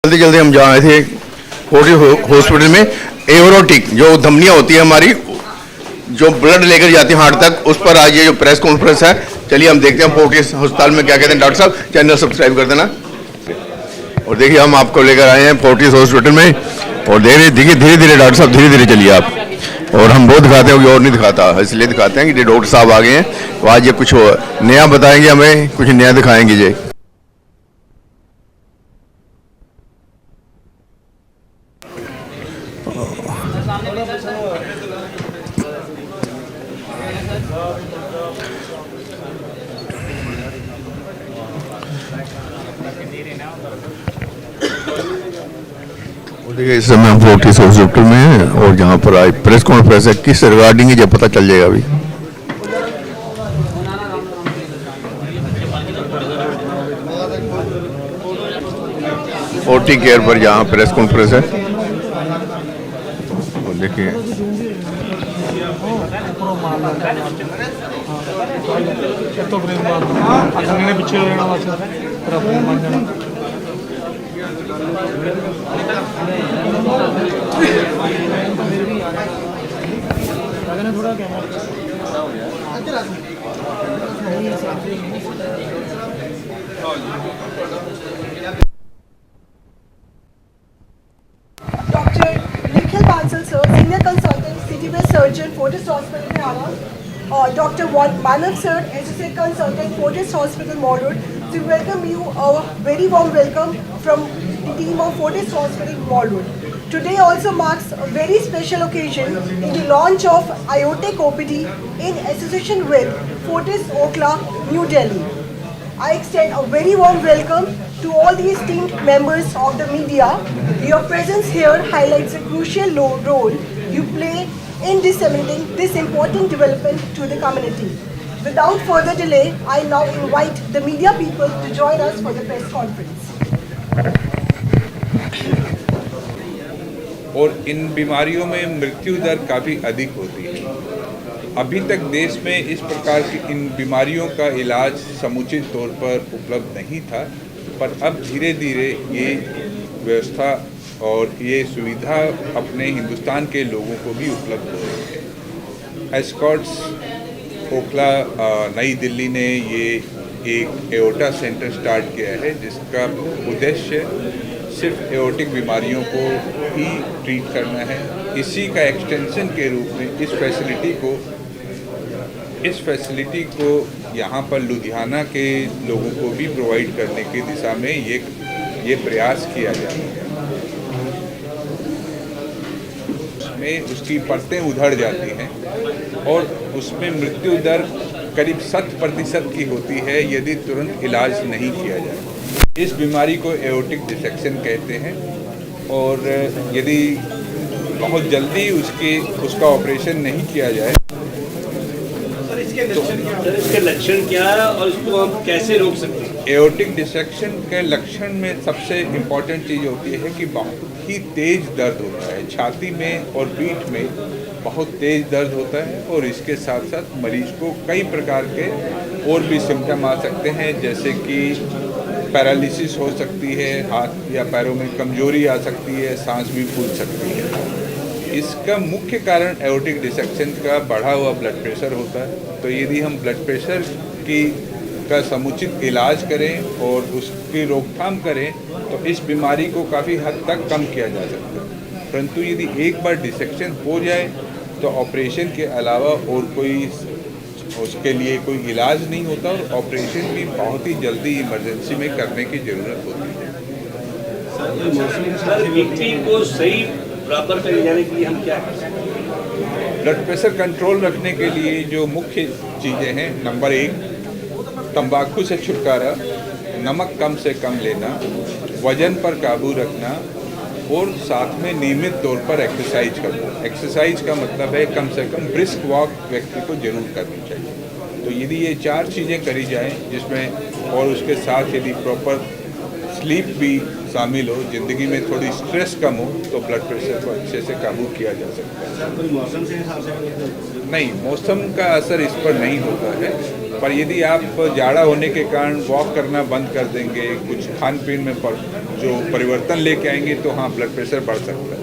जल्दी जल्दी हम जा रहे थे फोर्टिस हॉस्पिटल में। एवरोटिक जो धमनियाँ होती है हमारी, जो ब्लड लेकर जाती है हार्ट तक, उस पर आज ये जो प्रेस कॉन्फ्रेंस है, चलिए हम देखते हैं फोर्टिस अस्पताल में क्या कहते हैं डॉक्टर साहब। चैनल सब्सक्राइब कर देना। और देखिए हम आपको लेकर आए हैं फोर्टिस हॉस्पिटल में, और धीरे धीरे डॉक्टर साहब धीरे धीरे चलिए आप। और हम वो दिखाते हैं, कोई और नहीं दिखाता, इसलिए दिखाते हैं कि ये डॉक्टर साहब आ गए हैं, तो आज ये कुछ नया बताएंगे हमें, कुछ नया दिखाएंगे जी। देखिए इस समय हम फोर्टिस हॉस्पिटल में हैं, और जहाँ पर आज प्रेस कॉन्फ्रेंस है, किस रिगार्डिंग है जब पता चल जाएगा अभी। फोर्टी केयर पर जहाँ प्रेस कॉन्फ्रेंस है, और देखिए Dr. Nikhil Bansal sir, Senior Consultant, City Based Surgeon, Fortis Hospital, Haryana. Dr. Manav sir, Associate Consultant, Fortis Hospital, Mall Road. We welcome you, a very warm welcome from the team of Fortis Hospital, Mall Road. Today also marks a very special occasion in the launch of IoTech OPD in association with Fortis Okhla, New Delhi. I extend a very warm welcome to all the esteemed members of the media. Your presence here highlights a crucial role you play in disseminating this important development to the community. Without further delay, I now invite the media people to join us for the press conference. और इन बीमारियों में मृत्यु दर काफ़ी अधिक होती है। अभी तक देश में इस प्रकार की इन बीमारियों का इलाज समुचित तौर पर उपलब्ध नहीं था, पर अब धीरे धीरे ये व्यवस्था और ये सुविधा अपने हिंदुस्तान के लोगों को भी उपलब्ध हो रही है। एस्कॉट्स ओखला नई दिल्ली ने ये एक एओर्टा सेंटर स्टार्ट किया है, जिसका उद्देश्य सिर्फ एओर्टिक बीमारियों को ही ट्रीट करना है। इसी का एक्सटेंशन के रूप में इस फैसिलिटी को यहाँ पर लुधियाना के लोगों को भी प्रोवाइड करने की दिशा में ये प्रयास किया जा रहा है। उसमें उसकी परतें उधड़ जाती हैं और उसमें मृत्यु दर करीब 60% की होती है यदि तुरंत इलाज नहीं किया जाए। इस बीमारी को एओर्टिक डिसेक्शन कहते हैं, और यदि बहुत जल्दी उसका ऑपरेशन नहीं किया जाए तो इसके लक्षण क्या है और इसको हम कैसे रोक सकते हैं? एओर्टिक डिसेक्शन के लक्षण में सबसे इम्पॉर्टेंट चीज़ होती है कि बहुत ही तेज़ दर्द होता है, छाती में और पीठ में बहुत तेज़ दर्द होता है, और इसके साथ साथ मरीज को कई प्रकार के और भी सिम्टम आ सकते हैं, जैसे कि पैरालिसिस हो सकती है, हाथ या पैरों में कमजोरी आ सकती है, सांस भी फूल सकती है। इसका मुख्य कारण एओर्टिक डिसेक्शन का बढ़ा हुआ ब्लड प्रेशर होता है। तो यदि हम ब्लड प्रेशर का समुचित इलाज करें और उसकी रोकथाम करें तो इस बीमारी को काफ़ी हद तक कम किया जा सकता है। परंतु यदि एक बार डिसेक्शन हो जाए तो ऑपरेशन के अलावा और कोई उसके लिए कोई इलाज नहीं होता, और ऑपरेशन भी बहुत ही जल्दी इमरजेंसी में करने की ज़रूरत होती है। सर, बीपी को सही बराबर कर जाने के लिए हम क्या कर सकते हैं? ब्लड प्रेशर कंट्रोल रखने के लिए जो मुख्य चीज़ें हैं, नंबर 1 तंबाकू से छुटकारा, नमक कम से कम लेना, वजन पर काबू रखना, और साथ में नियमित तौर पर एक्सरसाइज करना। एक्सरसाइज का मतलब है कम से कम ब्रिस्क वॉक व्यक्ति को जरूर करनी चाहिए। तो यदि ये 4 चीज़ें करी जाएं, जिसमें और उसके साथ यदि प्रॉपर स्लीप भी शामिल हो, ज़िंदगी में थोड़ी स्ट्रेस कम हो, तो ब्लड प्रेशर को अच्छे से काबू किया जा सकता है। कोई मौसम के हिसाब से नहीं, मौसम का असर इस पर नहीं होता है, पर यदि आप जाड़ा होने के कारण वॉक करना बंद कर देंगे, कुछ खान पीन में जो परिवर्तन लेके आएंगे तो हाँ ब्लड प्रेशर बढ़ सकता है।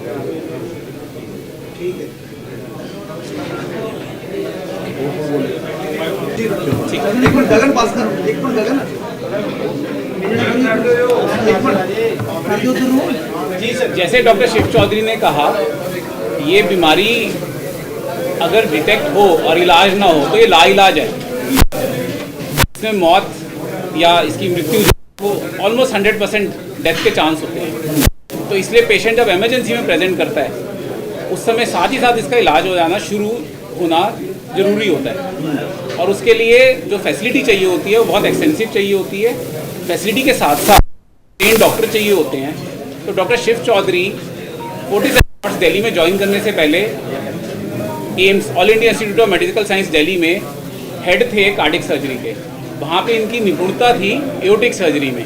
जी सर, जैसे डॉक्टर शिव चौधरी ने कहा, ये बीमारी अगर डिटेक्ट हो और इलाज ना हो तो ये लाइलाज है। इसमें मौत या इसकी मृत्यु वो ऑलमोस्ट 100% डेथ के चांस होते हैं। तो इसलिए पेशेंट जब इमरजेंसी में प्रेजेंट करता है उस समय साथ ही साथ इसका इलाज हो जाना शुरू होना ज़रूरी होता है। और उसके लिए जो फैसिलिटी चाहिए होती है वो बहुत एक्सटेंसिव चाहिए होती है। फैसिलिटी के साथ साथ ट्रेन डॉक्टर चाहिए होते हैं। तो doctor Shiv Chaudhary Fortis Escorts Delhi में ज्वाइन करने से पहले AIIMS all India institute of medical science Delhi में हेड थे कार्डिक सर्जरी के। वहाँ पे इनकी निपुणता थी एओर्टिक सर्जरी में।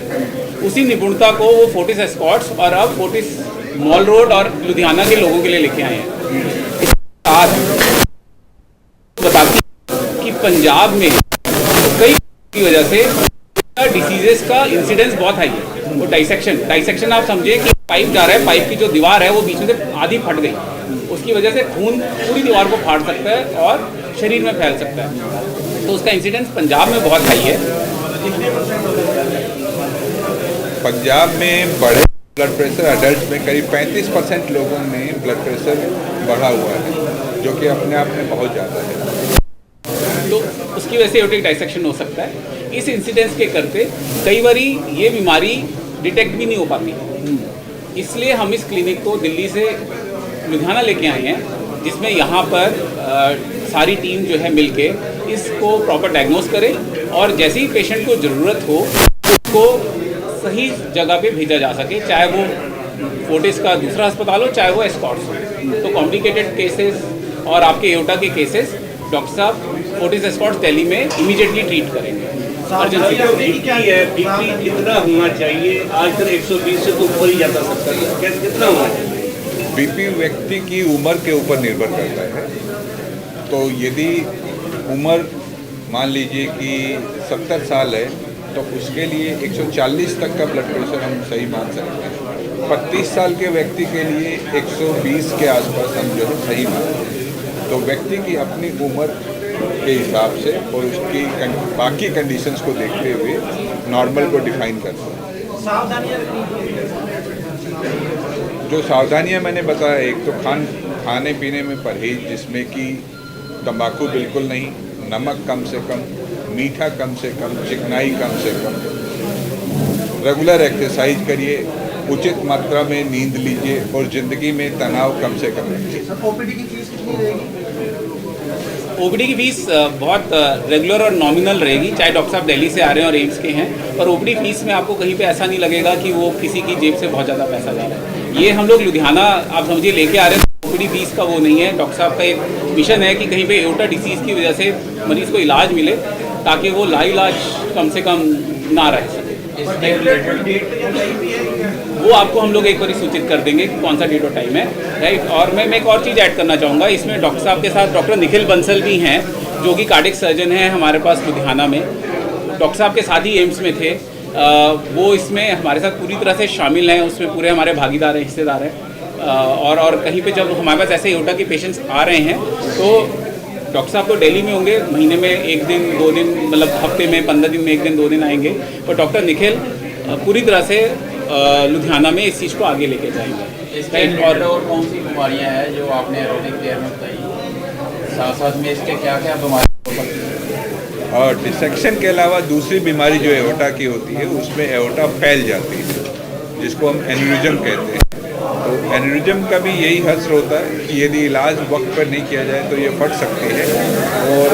उसी निपुणता को वो फोर्टिस एस्कॉर्ट्स और अब फोर्टिस मॉल रोड और लुधियाना के लोगों के लिए लेके आए हैं। साथ बताती कि पंजाब में कई की वजह से डिसीजेस का इंसिडेंस बहुत हाई है। वो डाइसेक्शन आप समझिए कि पाइप जा रहा है, पाइप की जो दीवार है वो बीच में से आधी फट गई, उसकी वजह से खून पूरी दीवार को फाड़ सकता है और शरीर में फैल सकता है। तो उसका इंसिडेंस पंजाब में बहुत हाई है। पंजाब में बड़े ब्लड प्रेशर अडल्ट में करीब 35% लोगों में ब्लड प्रेशर बढ़ा हुआ है, जो कि अपने आप में बहुत ज़्यादा है। तो उसकी वजह से एओर्टिक डाइसेक्शन हो सकता है। इस इंसिडेंस के करते कई बारी ये बीमारी डिटेक्ट भी नहीं हो पाती। इसलिए हम इस क्लिनिक को दिल्ली से लुधियाना लेके आए हैं, जिसमें यहाँ पर सारी टीम जो है मिलके इसको प्रॉपर डायग्नोस करे और जैसे ही पेशेंट को ज़रूरत हो उसको सही जगह पे भेजा जा सके, चाहे वो फोर्टिस का दूसरा अस्पताल हो चाहे वो एस्कॉर्ट्स हो। तो कॉम्प्लिकेटेड केसेस और आपके एओर्टा के केसेस डॉक्टर साहब फोर्टिस एस्कॉर्ट्स दिल्ली में इमीडिएटली ट्रीट करेंगे। बीपी कितना होना चाहिए? आजकल 120 से तो ऊपर ही जाता सकता है, कितना होना चाहिए? बीपी व्यक्ति की उम्र के ऊपर निर्भर करता है। तो यदि उम्र मान लीजिए कि 70 साल है तो उसके लिए 140 तक का ब्लड प्रेशर हम सही मान सकते हैं। 35 साल के व्यक्ति के लिए 120 के आसपास हम जो है सही मानते हैं। तो व्यक्ति की अपनी उम्र के हिसाब से और उसकी बाकी कंडीशंस को देखते हुए नॉर्मल को डिफाइन करते हैं। जो सावधानियां मैंने बताया, एक तो खाने पीने में परहेज, जिसमें कि तंबाकू बिल्कुल नहीं, नमक कम से कम, मीठा कम से कम, चिकनाई कम से कम, रेगुलर एक्सरसाइज करिए, उचित मात्रा में नींद लीजिए और ज़िंदगी में तनाव कम से कम रखिए। ओपीडी की फीस कितनी रहेगी? ओपीडी की फीस बहुत रेगुलर और नॉमिनल रहेगी, चाहे डॉक्टर साहब दिल्ली से आ रहे हैं और एम्स के हैं। पर ओपीडी फीस में आपको कहीं पे ऐसा नहीं लगेगा कि वो किसी की जेब से बहुत ज़्यादा पैसा जा रहा है। ये हम लोग लुधियाना आप समझिए लेके आ रहे हैं, ओपीडी फीस का वो नहीं है। डॉक्टर साहब का एक मिशन है कि कहीं पे एओर्टा डिसीज़ की वजह से मरीज़ को इलाज मिले ताकि वो लाइलाज कम से कम ना रह सके। वो आपको हम लोग एक बार सूचित कर देंगे कि कौन सा डेट और टाइम है, राइट। और मैं एक और चीज़ ऐड करना चाहूँगा, इसमें डॉक्टर साहब के साथ डॉक्टर निखिल बंसल भी हैं, जो कि कार्डिक सर्जन हैं हमारे पास लुधियाना में। डॉक्टर साहब के साथ ही एम्स में थे, वो इसमें हमारे साथ पूरी तरह से शामिल हैं, उसमें पूरे हमारे भागीदार हैं, हिस्सेदार हैं। और कहीं पे जब हमारे पास ऐसे एओर्टा के पेशेंट्स आ रहे हैं तो डॉक्टर साहब तो दिल्ली में होंगे, महीने में 1 दिन 2 दिन, मतलब हफ्ते में 15 दिन में 1 दिन 2 दिन आएंगे। और डॉक्टर निखिल पूरी तरह से लुधियाना में इस चीज़ को आगे लेके जाएंगे। इसके और कौन सी बीमारियां हैं जो आपने एरोटिक केयर में बताई? साथ साथ में इसके क्या क्या बीमारियां हो सकती हैं? और डिसेक्शन के अलावा दूसरी बीमारी जो एओर्टा की होती है, उसमें एओर्टा फैल जाती है, जिसको हम एन्यूरिज्म कहते हैं। तो एन्यूरिज्म का भी यही हस्र होता है कि यदि इलाज वक्त पर नहीं किया जाए तो ये फट सकती है। और